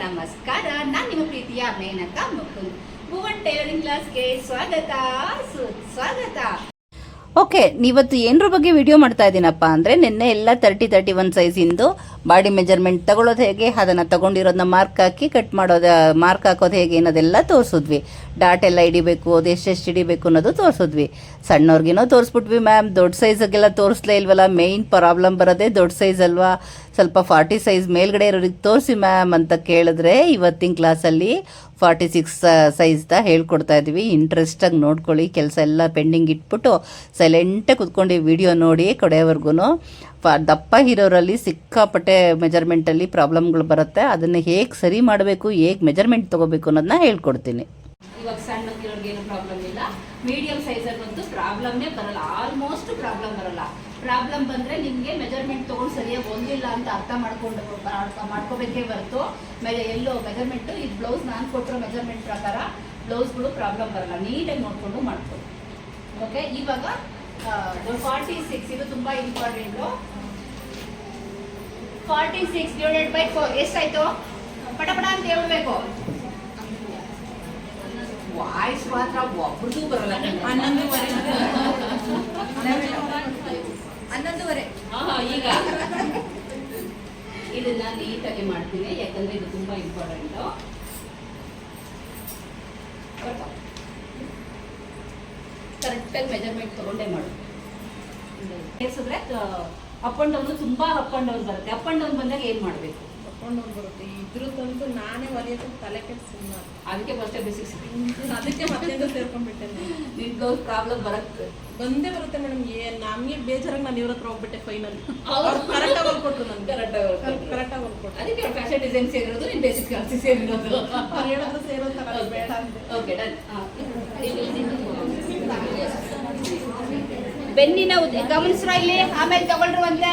ನಮಸ್ಕಾರ. ನಾನು ನಿಮ್ಮ ಪ್ರೀತಿಯ ಮೇನಕಾ ಮುಕುಂದ್. ಭುವನ್ ಟೈಲರಿಂಗ್ ಕ್ಲಾಸ್ಗೆ ಸ್ವಾಗತ ಸುಸ್ವಾಗತ. ಓಕೆ, ನೀವತ್ತು ಏನರ ಬಗ್ಗೆ ವಿಡಿಯೋ ಮಾಡ್ತಾ ಇದ್ದೀನಪ್ಪ ಅಂದರೆ ನಿನ್ನೆ ಎಲ್ಲ 30-31 ಸೈಜಿಂದು ಬಾಡಿ ಮೆಜರ್ಮೆಂಟ್ ತಗೊಳ್ಳೋದು ಹೇಗೆ, ಅದನ್ನು ತಗೊಂಡಿರೋದನ್ನ ಮಾರ್ಕ್ ಹಾಕಿ ಕಟ್ ಮಾಡೋದು, ಮಾರ್ಕ್ ಹಾಕೋದು ಹೇಗೆ ಅನ್ನೋದೆಲ್ಲ ತೋರಿಸಿದ್ವಿ. ಡಾಟ್ ಎಲ್ಲ ಹಿಡಿಬೇಕು, ಅದು ಎಷ್ಟೆಷ್ಟು ಹಿಡಿಬೇಕು ಅನ್ನೋದು ತೋರಿಸಿದ್ವಿ. ಸಣ್ಣವ್ರಿಗೇನೋ ತೋರಿಸ್ಬಿಟ್ವಿ ಮ್ಯಾಮ್, ದೊಡ್ಡ ಸೈಜಿಗೆಲ್ಲ ತೋರಿಸ್ಲೇ ಇಲ್ವಲ್ಲ, ಮೇಯ್ನ್ ಪ್ರಾಬ್ಲಮ್ ಬರೋದೇ ದೊಡ್ಡ ಸೈಜ್ ಅಲ್ವಾ, ಸ್ವಲ್ಪ 40 ಸೈಜ್ ಮೇಲ್ಗಡೆ ಇರೋರಿಗೆ ತೋರಿಸಿ ಮ್ಯಾಮ್ ಅಂತ ಕೇಳಿದ್ರೆ ಇವತ್ತಿನ ಕ್ಲಾಸಲ್ಲಿ 46 ಸೈಜ್ದ ಹೇಳ್ಕೊಡ್ತಾ ಇದ್ವಿ. ಇಂಟ್ರೆಸ್ಟಾಗಿ ನೋಡ್ಕೊಳ್ಳಿ, ಕೆಲಸ ಎಲ್ಲ ಪೆಂಡಿಂಗ್ ಇಟ್ಬಿಟ್ಟು ಸೈಲೆಂಟಾಗಿ ಕುತ್ಕೊಂಡು ವಿಡಿಯೋ ನೋಡಿ ಕಡೆಯವರೆಗೂ. ದಪ್ಪ ಇರೋರಲ್ಲಿ ಸಿಕ್ಕಾಪಟ್ಟೆ ಮೆಜರ್ಮೆಂಟಲ್ಲಿ ಪ್ರಾಬ್ಲಮ್ಗಳು ಬರುತ್ತೆ. ಅದನ್ನು ಹೇಗೆ ಸರಿ ಮಾಡಬೇಕು, ಹೇಗೆ ಮೆಜರ್ಮೆಂಟ್ ತೊಗೋಬೇಕು ಅನ್ನೋದನ್ನ ಹೇಳ್ಕೊಡ್ತೀನಿ. ಇವಾಗ ಸಣ್ಣಕ್ಕಿರೋರ್ಗೆ ಏನು ಪ್ರಾಬ್ಲಮ್ ಇಲ್ಲ, ಮೀಡಿಯಂ ಸೈಜಲ್ಲಂತೂ ಪ್ರಾಬ್ಲಮ್ನೇ ಬರಲ್ಲ, ಆಲ್ಮೋಸ್ಟ್ ಪ್ರಾಬ್ಲಮ್ ಬರಲ್ಲ. ಪ್ರಾಬ್ಲಮ್ ಬಂದರೆ ನಿಮಗೆ ಮೆಜರ್ಮೆಂಟ್ ತೊಗೊಂಡು ಸರಿಯಾಗಿ ಒಂದಿಲ್ಲ ಅಂತ ಅರ್ಥ ಮಾಡ್ಕೋಬೇಕೇ ಹೊರತು ಎಲ್ಲೋ ಮೆಜರ್ಮೆಂಟು ಇದು ಬ್ಲೌಸ್ ನಾನು ಕೊಟ್ಟಿರೋ ಮೆಜರ್ಮೆಂಟ್ ಪ್ರಕಾರ ಬ್ಲೌಸ್ಗಳು ಪ್ರಾಬ್ಲಮ್ ಬರಲ್ಲ. ನೀಟಾಗಿ ನೋಡಿಕೊಂಡು ಮಾಡ್ಕೊಳ್ಳಿ. ಓಕೆ, ಇವಾಗ 46 ಇದು ತುಂಬ ಇಂಪಾರ್ಟೆಂಟು. 46 ಡಿವೈಡೆಡ್ ಬೈ 4 ಎಷ್ಟಾಯಿತು? ಪಟಪಟ ಅಂತ ಹೇಳ್ಬೇಕು. ವಾಯ್ಸ್ ಮಾತ್ರ ಒಬ್ರದ್ದು ಬರಲ್ಲ. 11:30 ಈಗ ಇದನ್ನ ನೀಟಾಗಿ ಮಾಡ್ತೀನಿ, ಯಾಕಂದ್ರೆ ಇದು ತುಂಬಾ ಇಂಪಾರ್ಟೆಂಟು. ಕರೆಕ್ಟಾಗಿ ಮೆಜರ್ಮೆಂಟ್ ತಗೊಂಡೇ ಮಾಡು. ಸೇರಿಸಿದ್ರೆ ಅಪ್ ಅಂಡ್ ಡೌನ್ ತುಂಬಾ ಅಪ್ ಅಂಡ್ ಡೌನ್ ಬರುತ್ತೆ. ಅಪ್ ಅಂಡ್ ಡೌನ್ ಬಂದಾಗ ಏನ್ ಮಾಡ್ಬೇಕು? ಅಪ್ ಅಂಡ್ ಡೌನ್ ಬರುತ್ತೆ. ಇದ್ರದಂತೂ ನಾನೇ ಒಲಿಯೋದು ತಲೆ ಕೆಡಿಸಿಲ್ಲ. ಅದಕ್ಕೆ ಫಸ್ಟ್ ಬೇಸಿಕ್ಸ್, ಅದಕ್ಕೆ ಮತ್ತೆ ಸೇರ್ಕೊಂಡ್ಬಿಟ್ಟೆ. ನಿಮ್ಗೆ ಪ್ರಾಬ್ಲಮ್ ಬಂದೇ ಬರುತ್ತೆ ಮೇಡಮ್. ನಮ್ಗೆ ಬೇಜಾರಾಗಿ ನಾನು ಇವ್ರ ಹತ್ರ ಹೋಗ್ಬಿಟ್ಟೆ. ಫೈನಲ್ ಕರೆಕ್ಟಾಗಿ ಹೊಲ್ಕೊಟ್ರು, ನನ್ಗೆ ಕರೆಕ್ಟಾಗಿ ಹೊಲ್ಕೊಟ್ರು. ಅದಕ್ಕೆ ಫ್ಯಾಷನ್ ಡಿಸೈನ್ ಸೇರಿರೋದು, ನೀನು ಬೇಸಿಕ್ ಕ್ಲಾಸಿಗೆ ಸೇರಿರೋದು. ಹೇಳಿದ್ರು ಸೇರೋದು ಬೇಡ ಅಂತ. Okay, done. ಬೆನ್ನಿನ ಗಮನಿಸ್ರ ಇಲ್ಲಿ, ಆಮೇಲೆ ತಗೊಳ್ರು ಅಂದ್ರೆ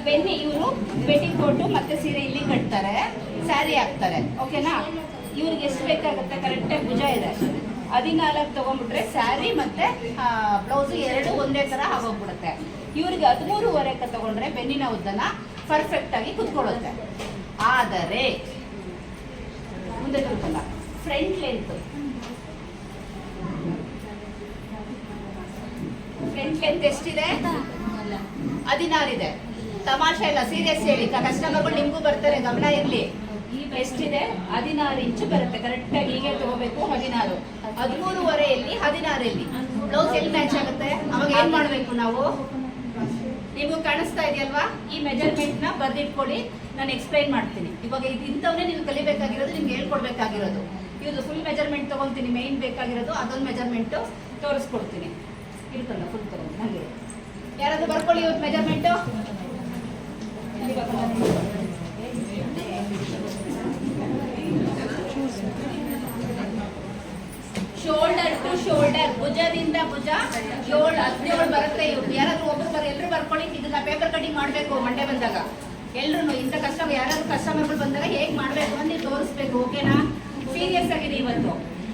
ಬೆನ್ನಿ. ಇವರು ಪೆಟಿ ಕೋಟು ಮತ್ತೆ ಸೀರೆ ಇಲ್ಲಿ ಕಟ್ತಾರೆ, ಸ್ಯಾರಿ ಹಾಕ್ತಾರೆ. ಓಕೆನಾ? ಇವ್ರಿಗೆ ಎಷ್ಟು ಬೇಕಾಗುತ್ತೆ? ಕರೆಕ್ಟಾಗಿ ಭುಜ ಇದೆ 14 ತಗೊಂಡ್ಬಿಟ್ರೆ ಸ್ಯಾರಿ ಮತ್ತೆ ಬ್ಲೌಸ್ ಎರಡು ಒಂದೇ ತರ ಆಗೋಗ್ಬಿಡುತ್ತೆ. ಇವ್ರಿಗೆ 13.5 ತಗೊಂಡ್ರೆ ಬೆನ್ನಿನ ಉದ್ದನ ಪರ್ಫೆಕ್ಟ್ ಆಗಿ ಕುತ್ಕೊಳ್ಳುತ್ತೆ. ಆದರೆ ಮುಂದೆ ತಿಳ್ಕೊಂಡ ಫ್ರಂಟ್ ಲೆಂತ್ ಎಷ್ಟಿದೆ? 16 ಇದೆ. ತಮಾಷೆ ಇಲ್ಲ, ಸೀರಿಯಸ್ ಹೇಳಿ. ಕಸ್ಟಮರ್ಗಳು ನಿಮ್ಗೂ ಬರ್ತಾರೆ, ಗಮನ ಇರ್ಲಿ. ಎಷ್ಟಿದೆ? 16 ಇಂಚು ಬರುತ್ತೆ. ಕರೆಕ್ಟಾಗಿ ಹೀಗೆ ತಗೋಬೇಕು. 16, 13.5 16 ಬ್ಲೌಸ್ ಎಲ್ಲಿ ಮ್ಯಾಚ್ ಆಗುತ್ತೆ? ಅವಾಗ ಏನ್ ಮಾಡ್ಬೇಕು ನಾವು? ನಿಮ್ಗೂ ಕಾಣಿಸ್ತಾ ಇದೆಯಲ್ವಾ? ಈ ಮೆಜರ್ಮೆಂಟ್ ನ ಬರ್ದಿಟ್ಕೊಳ್ಳಿ, ನಾನು ಎಕ್ಸ್ಪ್ಲೈನ್ ಮಾಡ್ತೀನಿ. ಇವಾಗ ಇಂಥವನ್ನೇ ನೀವು ಕಲಿಬೇಕಾಗಿರೋದು, ನಿಮ್ಗೆ ಹೇಳ್ಕೊಡ್ಬೇಕಾಗಿರೋದು. ಇದು ಫುಲ್ ಮೆಜರ್ಮೆಂಟ್ ತಗೊಂತೀನಿ, ಮೇನ್ ಬೇಕಾಗಿರೋದು ಅದೊಂದು ಮೆಜರ್ಮೆಂಟ್ ತೋರಿಸ್ಕೊಡ್ತೀನಿ. ಇರ್ತಲ್ಲ ಫುಲ್ ತಗೊಂಡು ಹಾಗೆ ಯಾರಾದ್ರೂ ಬರ್ಕೊಳ್ಳಿ ಇವತ್ತು ಮೆಜರ್ಮೆಂಟು. ಶೋಲ್ಡರ್ ಟು ಶೋಲ್ಡರ್, ಭುಜದಿಂದ ಭುಜ 17 ಬರುತ್ತೆ. ಇವ್ರು ಯಾರಾದ್ರೂ ಒಬ್ರು ಎಲ್ಲರೂ ಬರ್ಕೊಳ್ಳಿ. ಇದನ್ನ ಪೇಪರ್ ಕಟಿಂಗ್ ಮಾಡಬೇಕು ಮಂಡೆ ಬಂದಾಗ. ಎಲ್ರು ಇಂಥ ಕಸ್ಟಮರ್ ಯಾರಾದ್ರೂ ಕಸ್ಟಮರ್ಗಳು ಬಂದಾಗ ಹೇಗೆ ಮಾಡಬೇಕು ಅಂತ ನೀವು ತೋರಿಸ್ಬೇಕು. ಓಕೆನಾ? ಸೀರಿಯಸ್ ಆಗಿದೆ ಇವತ್ತು.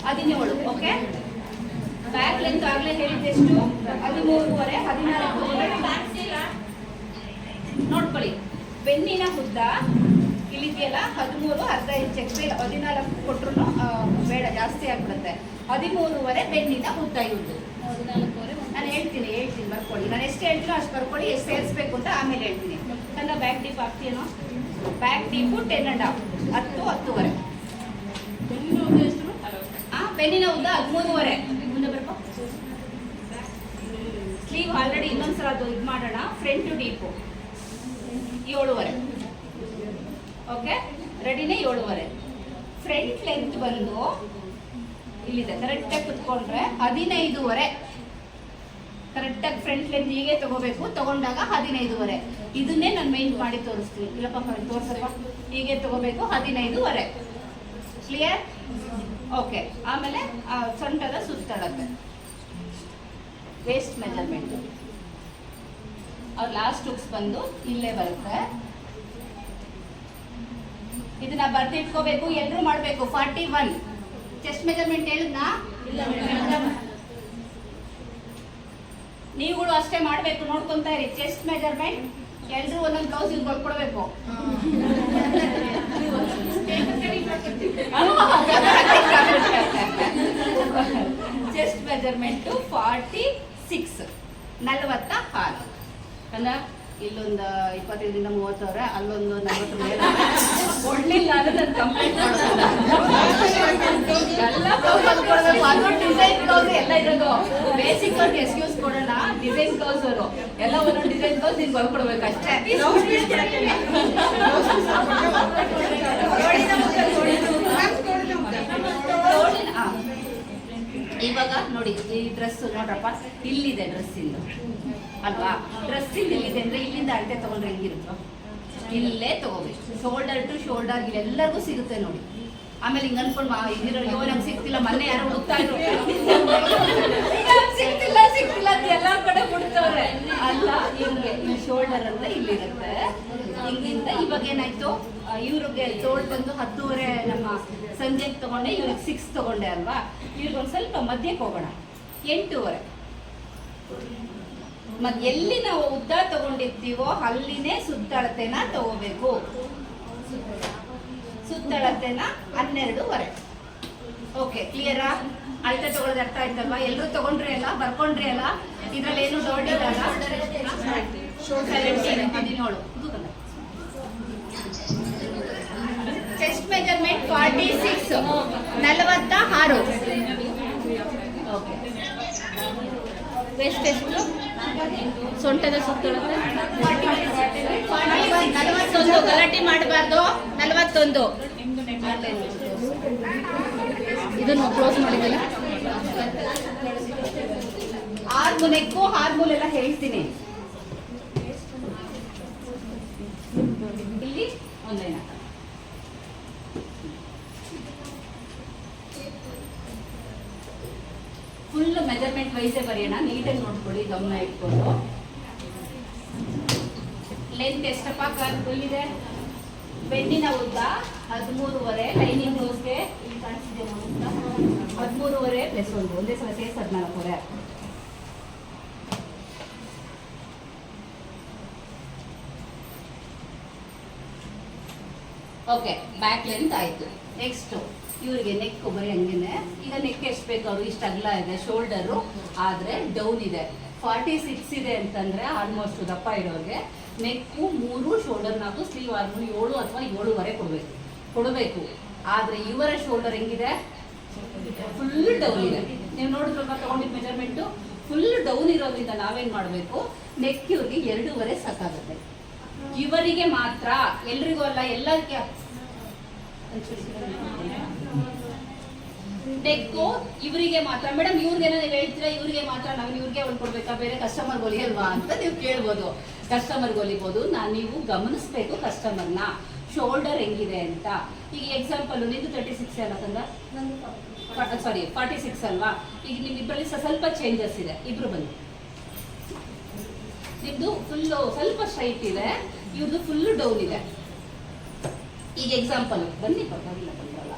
17. ಓಕೆ, ಬ್ಯಾಕ್ ಲೆಂತ್ ಆಗ್ಲೇ ಹೇಳಿದ್ದೆಷ್ಟು? 13.5 14 ನೋಡ್ಕೊಳ್ಳಿ. ಬೆನ್ನಿನ ಉದ್ದ ಇಲ್ಲಿದೆಯಲ್ಲ 13, ಅರ್ಧ ಇಂಚ್ ಎಕ್ಸ್ಟ್ರಾ 14 ಕೊಟ್ಟರು ಬೇಡ, ಜಾಸ್ತಿ ಆಗ್ಬಿಡುತ್ತೆ. 13.5 ಬೆನ್ನಿನ ಉದ್ದ ಇರುವುದು. ನಾನು ಹೇಳ್ತೀನಿ ಬರ್ಕೊಳ್ಳಿ. ನಾನು ಎಷ್ಟು ಹೇಳ್ತೀನೋ ಅಷ್ಟು ಬರ್ಕೊಳ್ಳಿ. ಎಷ್ಟು ಸೇರಿಸ್ಬೇಕು ಅಂತ ಆಮೇಲೆ ಹೇಳ್ತೀನಿ. ನನ್ನ ಬ್ಯಾಕ್ ಡೀಪ್ ಆಗ್ತೀನೋ? Back deep 10.5 10-10.5. ಬೆನ್ನಿನ ಉದ್ದ 13.5. ಮುಂದೆ ಬರ್ಕೊ. ಸ್ಲೀವ್ ಆಲ್ರೆಡಿ ಇನ್ನೊಂದ್ಸಲ ಅದು ಇದು ಮಾಡೋಣ. Front deep 7.5. ಓಕೆ, ರೆಡಿನೇ? 7.5. ಫ್ರಂಟ್ ಲೆಂತ್ ಬಂದು ಇಲ್ಲಿದೆ. ಕರೆಕ್ಟಾಗಿ ಕುತ್ಕೊಂಡ್ರೆ 15.5. ಕರೆಕ್ಟಾಗಿ ಫ್ರಂಟ್ ಲೆಂತ್ ಹೀಗೆ ತಗೋಬೇಕು. ತಗೊಂಡಾಗ 15.5. ಇದನ್ನೇ ನಾನು ಮೈನ್ ಮಾಡಿ ತೋರಿಸ್ತೀನಿ. ಇಲ್ಲಪ್ಪ ತೋರ್ಸಪ್ಪ. ಹೀಗೆ ತಗೋಬೇಕು 15.5. ಕ್ಲಿಯರ್? ಓಕೆ, ಆಮೇಲೆ ಸೊಂಟದ ಸುತ್ತಳತೆ ವೇಸ್ಟ್ ಮೆಜರ್ಮೆಂಟ್. ಅವ್ರ ಲಾಸ್ಟ್ ಹುಕ್ಸ್ ಬಂದು ಇಲ್ಲೇ ಬರುತ್ತೆ. ಇದನ್ನ ಬರ್ದಿಟ್ಕೋಬೇಕು, ಎಲ್ಲರೂ ಮಾಡಬೇಕು. 41 ಚೆಸ್ಟ್ ಮೆಜರ್ಮೆಂಟ್ ಹೇಳಿದ್ನಾ? ನೀವುಗಳು ಅಷ್ಟೇ ಮಾಡಬೇಕು, ನೋಡ್ಕೊಂತ ಇರಿ. ಚೆಸ್ಟ್ ಮೆಜರ್ಮೆಂಟ್ ಎಲ್ಲರೂ ಒಂದೊಂದು ಬ್ಲೌಸ್ ಕೊಡ್ಬೇಕು. ಮೆಜರ್ಮೆಂಟು 46 46 ಅಲ್ಲ. ಇಲ್ಲೊಂದು 25-30 ಅಲ್ಲೊಂದು 40 ಮೇಲೆ ಕೊಡ್ಲಿಲ್ಲ ಅಂದ್ರೆ ನಾನು ಕಂಪ್ಲೇಂಟ್ ಎಲ್ಲ ಬ್ಲೌಸ್ ಅಂದ್ಕೊಳ್ಬೇಕು. ಅದು ಡಿಸೈನ್ ಬ್ಲೌಸ್ ಎಲ್ಲ ಇರೋದು. ಬೇಸಿಕ್ ಅವ್ರಿಗೆ ಎಕ್ಸ್ಕ್ಯೂಸ್ ಕೊಡೋಣ, ಡಿಸೈನ್ ಬ್ಲೌಸ್ ಅವರು ಎಲ್ಲ ಒಂದೊಂದು ಡಿಸೈನ್ ಬ್ಲೌಸ್ ನಿಮ್ಗೆ ಬರ್ಕೊಡ್ಬೇಕು ಅಷ್ಟೇ. ಇವಾಗ ನೋಡಿ ಈ ಡ್ರೆಸ್ ನೋಡ್ರಪ್ಪ, ಇಲ್ಲಿದೆ ಡ್ರೆಸ್ ಇಂದು ಅಲ್ವಾ. ಡ್ರೆಸ್ ಇಲ್ಲಿದೆ ಅಂದ್ರೆ ಇಲ್ಲಿಂದ ಅಳತೆ ತಗೊಂಡ್ರೆ ಹೆಂಗಿರುತ್ತೋ ಇಲ್ಲೇ ತಗೋಬೇಕು. ಶೋಲ್ಡರ್ ಟು ಶೋಲ್ಡರ್ ಎಲ್ಲರಿಗೂ ಸಿಗುತ್ತೆ ನೋಡಿ. ಆಮೇಲೆ ಹಿಂಗ ಅನ್ಕೊಂಡು ಅಯ್ಯೋ ನಂಗೆ ಸಿಗ್ತಿಲ್ಲ, ಮೊನ್ನೆ ಯಾರು ಹುಡುಕ್ತಾ ಇದ್ರು ಸಿಗ್ತಿಲ್ಲ ಅಂತ ಎಲ್ಲಾ ಕಡೆ ಹುಡುಕ್ತವ್ರೆ ಅಲ್ಲ. ಹಿಂಗೆ ಈ ಶೋಲ್ಡರ್ ಅಂದ್ರೆ ಇಲ್ಲಿರುತ್ತೆ. ಹಿಂಗಿಂದ ಇವಾಗ ಏನಾಯ್ತು, ಇವ್ರಿಗೆ ತೋಳ್ ಬಂದು 10:30 ನಮ್ಮ ಸಂಜೆಗೆ ತಗೊಂಡೆ, ಇವ್ರಿಗೆ 6 ತಗೊಂಡೆ ಅಲ್ವಾ. ಇವ್ರಿಗೊಂದು ಸ್ವಲ್ಪ ಮಧ್ಯಕ್ಕೆ ಹೋಗೋಣ, 8:30. ಮತ್ ಎಲ್ಲಿ ನಾವು ಉದ್ದ ತಗೊಂಡಿರ್ತೀವೋ ಅಲ್ಲಿನೇ ಸುತ್ತಳತೆನ ತಗೋಬೇಕು. ಸುತ್ತಳತೆನ 12:30. ಓಕೆ, ಕ್ಲಿಯರಾ? ಅಳತೆ ತಗೊಳ್ಳೋದು ಅರ್ಥ ಆಯ್ತಲ್ವಾ? ಎಲ್ಲರೂ ತಗೊಂಡ್ರಿ ಅಲ್ಲ, ಬರ್ಕೊಂಡ್ರಿ ಅಲ್ಲ, ಇದ್ರಲ್ಲಿ ಏನು ಡೌಟ್ ಇಲ್ಲ. 17 ಚೆಸ್ಟ್ ಮೆಜರ್ಮೆಂಟ್ 46 46. ಓಕೆ, ವೇಸ್ಟ್ ಎಷ್ಟು? ಸೊಂಟದ ಸುತ್ತಳತೆ 41. ಗಲಾಟೆ ಮಾಡಬಾರ್ದು. 41. ಇದನ್ನು ಕ್ಲೋಸ್ ಮಾಡಿದ್ದಲ್ಲ. ಹಾರ್ಮೋನೆಕ್ಕು ಹಾರ್ಮೋನೆಲ್ಲ ಹೇಳ್ತೀನಿ. ಇಲ್ಲಿ ಒಂದೇನ ಫುಲ್ ಮೆಜರ್ಮೆಂಟ್ ವೈಸೇ ಬರೆಯೋಣ. ನೀಟಾಗಿ ನೋಡ್ಕೊಳ್ಳಿ, ಗಮನ ಇಟ್ಕೊಂಡು. ಲೆಂತ್ ಎಷ್ಟಪ್ಪ ಫುಲ್ ಇದೆ? ಬೆನ್ನಿನ ಉದ್ದ 13.5. ಲೈನಿಂಗ್ ಬ್ಲೌಸ್ಗೆ ಇಲ್ಲಿ ಕಾಣಿಸಿದೆ 13.5 + 1 ಒಂದೇ ಸಲ ಸೇರಿಸಿ 14.5. ಓಕೆ, ಬ್ಯಾಕ್ ಲೆಂತ್ ಆಯ್ತು. ನೆಕ್ಸ್ಟ್ ಇವ್ರಿಗೆ ನೆಕ್ ಬರೀ ಹಂಗೇನೆ. ಈಗ ನೆಕ್ ಎಷ್ಟು ಬೇಕು ಅವ್ರು, ಇಷ್ಟು ಅಗಲ ಇದೆ. ಶೋಲ್ಡರು ಆದರೆ ಡೌನ್ ಇದೆ. 46 ಇದೆ ಅಂತಂದ್ರೆ ಆಲ್ಮೋಸ್ಟ್ ದಪ್ಪ ಇರೋರಿಗೆ ನೆಕ್ಕು 3, ಶೋಲ್ಡರ್ 4, ಸ್ಲೀವ್ 6, 7 ಅಥವಾ 7.5 ಕೊಡಬೇಕು. ಆದರೆ ಇವರ ಶೋಲ್ಡರ್ ಹೆಂಗಿದೆ? ಫುಲ್ ಡೌನ್ ಇದೆ. ನೀವು ನೋಡಿದ್ರಲ್ಲ ತಗೊಂಡಿದ್ದ ಮೆಜರ್ಮೆಂಟು ಫುಲ್ ಡೌನ್ ಇರೋದ್ರಿಂದ ನಾವೇನ್ ಮಾಡಬೇಕು, ನೆಕ್ ಇವ್ರಿಗೆ 2.5 ಸಾಕಾಗುತ್ತೆ. ಇವರಿಗೆ ಮಾತ್ರ, ಎಲ್ರಿಗೂ ಅಲ್ಲ, ಎಲ್ಲರಿಗೆ. ನೆಕ್ಕು ಇವರಿಗೆ ಮಾತ್ರ. ಮೇಡಮ್ ಇವ್ರಿಗೇನೋ ನೀವು ಹೇಳ್ತೀರಾ ಇವ್ರಿಗೆ ಮಾತ್ರ, ನಾವು ಇವ್ರಿಗೆ ಒಂದು ಕೊಡ್ಬೇಕಾ, ಬೇರೆ ಕಸ್ಟಮರ್ ಹೊಲಿಯಲ್ವಾ ಅಂತ ನೀವು ಕೇಳ್ಬೋದು. ಕಸ್ಟಮರ್ಗೆ ಹೊಲಿಬೋದು. ನೀವು ಗಮನಿಸ್ಬೇಕು ಕಸ್ಟಮರ್ನ, ಶೋಲ್ಡರ್ ಹೆಂಗಿದೆ ಅಂತ. ಈಗ ಎಕ್ಸಾಂಪಲ್ ನಿಂದು 36 ಅಲ್ಲ ತಂದ, ಸಾರಿ 46 ಅಲ್ವಾ. ಈಗ ನಿಮ್ಮಿಬ್ಬರಲ್ಲಿ ಸ್ವಲ್ಪ ಚೇಂಜಸ್ ಇದೆ. ಇಬ್ರು ಬನ್ನಿ. ನಿಮ್ದು ಫುಲ್ ಸ್ವಲ್ಪ ಸ್ಟ್ರೈಟ್ ಇದೆ, ಇವ್ರದ್ದು ಫುಲ್ ಡೌನ್ ಇದೆ. ಈಗ ಎಕ್ಸಾಂಪಲ್ ಬನ್ನಿ, ಪರವಾಗಿಲ್ಲ ಬಂದ್ರಲ್ಲ.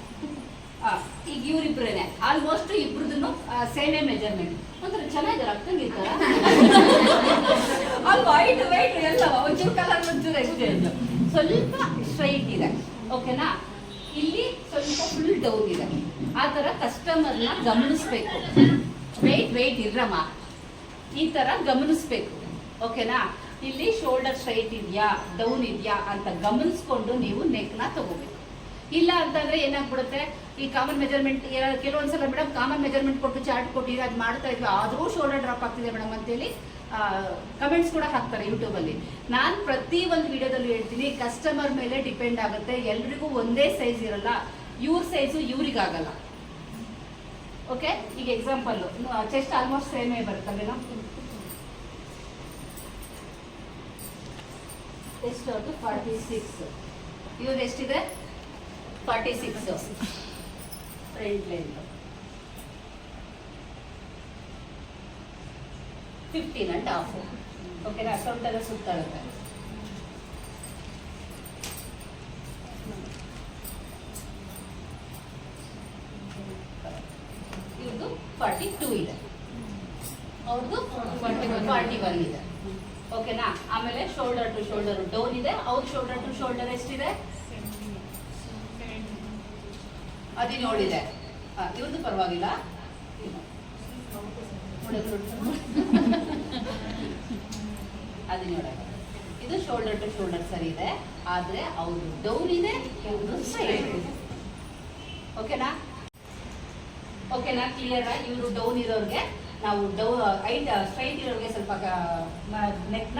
ಈಗ ಇವ್ರಿಬ್ರೇನೆ ಆಲ್ಮೋಸ್ಟ್ ಇಬ್ರದ್ದು ಸೇಮೇ ಮೆಜರ್ಮೆಂಟ್. ಒಂಥರ ಚೆನ್ನಾಗಿದ್ದಾರೆ, ಅಕ್ಕಂಗಿರ್ತಾರ ಅಲ್ಲಿ ವೈಟ್ ಎಲ್ಲ ಒಂಚೂರು ಕಲರ್ ಒಂಚೂರು ಎಕ್ಸ್ಚೇಂಜ್. ಸ್ವಲ್ಪ ಸ್ಟ್ರೈಟ್ ಇದೆ, ಓಕೆನಾ. ಇಲ್ಲಿ ಸ್ವಲ್ಪ ಫುಲ್ ಡೌನ್ ಇದೆ. ಆ ಥರ ಕಸ್ಟಮರ್ನ ಗಮನಿಸ್ಬೇಕು. ವೆಯ್ಟ್ ಇರ್ರಮ್ಮ, ಈ ಥರ ಗಮನಿಸ್ಬೇಕು, ಓಕೆನಾ. ಇಲ್ಲಿ ಶೋಲ್ಡರ್ ಸ್ಟ್ರೈಟ್ ಇದೆಯಾ, ಡೌನ್ ಇದೆಯಾ ಅಂತ ಗಮನಿಸ್ಕೊಂಡು ನೀವು ನೆಕ್ನ ತಗೋಬೇಕು. ಇಲ್ಲ ಅಂತಂದ್ರೆ ಏನಾಗ್ಬಿಡುತ್ತೆ, ಈ ಕಾಮನ್ ಮೆಜರ್ಮೆಂಟ್ ಕೆಲವೊಂದ್ಸಲ ಮೇಡಮ್ ಕಾಮನ್ ಮೆಜರ್ಮೆಂಟ್ ಕೊಟ್ಟು ಚಾರ್ಟ್ ಕೊಟ್ಟಿದ್ರೆ ಅದು ಮಾಡ್ತಾ ಇದ್ವಿ, ಆದರೂ ಶೋಲ್ಡರ್ ಡ್ರಾಪ್ ಆಗ್ತಿದೆ ಮೇಡಮ್ ಅಂತೇಳಿ ಕಮೆಂಟ್ಸ್ ಕೂಡ ಹಾಕ್ತಾರೆ ಯೂಟ್ಯೂಬಲ್ಲಿ. ನಾನು ಪ್ರತಿ ಒಂದು ವಿಡಿಯೋದಲ್ಲಿ ಹೇಳ್ತೀನಿ, ಕಸ್ಟಮರ್ ಮೇಲೆ ಡಿಪೆಂಡ್ ಆಗುತ್ತೆ. ಎಲ್ರಿಗೂ ಒಂದೇ ಸೈಜ್ ಇರಲ್ಲ, ಇವ್ರ ಸೈಜು ಇವ್ರಿಗಾಗಲ್ಲ. ಓಕೆ, ಈಗ ಎಕ್ಸಾಂಪಲ್ ಚೆಸ್ಟ್ ಆಲ್ಮೋಸ್ಟ್ ಸೇಮೇ ಬರ್ತಲ್ವೇನೋ. ಎಷ್ಟು ಅದು 46. ಇವ್ರದ್ದು ಎಷ್ಟಿದೆ? 46 ಫ್ರಂಟ್ ಲೆಂತ್ 15.5. ಓಕೆನಾ. ಸೊಂಟದ ಸುತ್ತಾಗುತ್ತೆ. ಇವ್ರದ್ದು 42 ಇದೆ, ಅವ್ರದ್ದು 41 ಇದೆ, ಓಕೆನಾ. ಆಮೇಲೆ ಶೋಲ್ಡರ್ ಟು ಶೋಲ್ಡರ್ ಡೌನ್ ಇದೆ, ಅವ್ರ ಶೋಲ್ಡರ್ ಟು ಶೋಲ್ಡರ್ ಎಷ್ಟಿದೆ? 17 ಇದೆ. ಇವ್ರದ್ದು ಪರವಾಗಿಲ್ಲ, ಅದು ನೋಡ, ಇದು ಶೋಲ್ಡರ್ ಟು ಶೋಲ್ಡರ್ ಸರಿ ಇದೆ, ಆದ್ರೆ ಅವ್ರು ಡೌನ್ ಇದೆ, ಇವರು ಸ್ಟ್ರೈಟ್ ಇದೆ. ಓಕೆನಾ? ಓಕೆನಾ? ಕ್ಲಿಯರ್? ಇವರು ಡೌನ್ ಇರೋರಿಗೆ ನಾವು ಸ್ಟ್ರೈಟ್ ಇರೋರಿಗೆ ಸ್ವಲ್ಪ ನೆಕ್ನ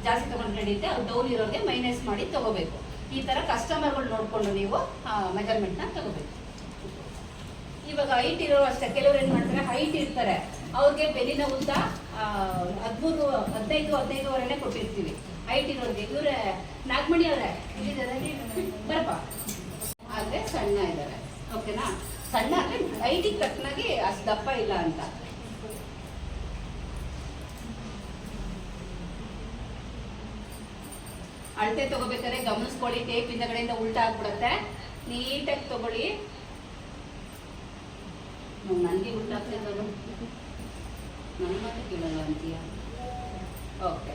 ಜಾಸ್ತಿ ತಗೊಂಡು ನಡೆಯುತ್ತೆ, ಅವ್ರು ಡೌನ್ ಇರೋರಿಗೆ ಮೈನಸ್ ಮಾಡಿ ತಗೋಬೇಕು. ಈ ತರ ಕಸ್ಟಮರ್ಗಳು ನೋಡ್ಕೊಂಡು ನೀವು ಮೆಜರ್ಮೆಂಟ್ನ ತಗೋಬೇಕು. ಇವಾಗ ಹೈಟ್ ಇರೋ ಅಷ್ಟೇ, ಕೆಲವ್ರು ಏನ್ ಮಾಡ್ತಾರೆ, ಹೈಟ್ ಇರ್ತಾರೆ, ಅವ್ರಿಗೆ ಬೆನ್ನಿನ ಉದ್ದ 15-15ವರೆನೇ ಕೊಟ್ಟಿರ್ತೀವಿ ಹೈಟ್ ಇರೋರಿಗೆ. ಇವ್ರೆ ನಾಗಮಣಿ ಅವರೇ ಇಲ್ಲಿದ್ದಾರೆ, ಬರಪ್ಪ. ಆದ್ರೆ ಸಣ್ಣ ಇದ್ದಾರೆ. ಓಕೆನಾ? ಸಣ್ಣ ಅಂದ್ರೆ ಹೈಟಿಗೆ ತಕ್ಕನಾಗಿ ಅಷ್ಟು ದಪ್ಪ ಇಲ್ಲ ಅಂತ. ಅಳತೆ ತಗೋಬೇಕಾದ್ರೆ ಗಮನಿಸ್ಕೊಳ್ಳಿ, ಟೇಪ್ ಹಿಂದಗಡೆಯಿಂದ ಉಲ್ಟಾ ಆಗ್ಬಿಡುತ್ತೆ. ನೀಟಾಗಿ ತಗೊಳ್ಳಿ. ನನಗೆ ಉಲ್ಟಾ ಆಗ್ತದೆ, ನನ್ನ ಮಾತು ಕೇಳಲ್ಲ ಅಂತೀಯ. ಓಕೆ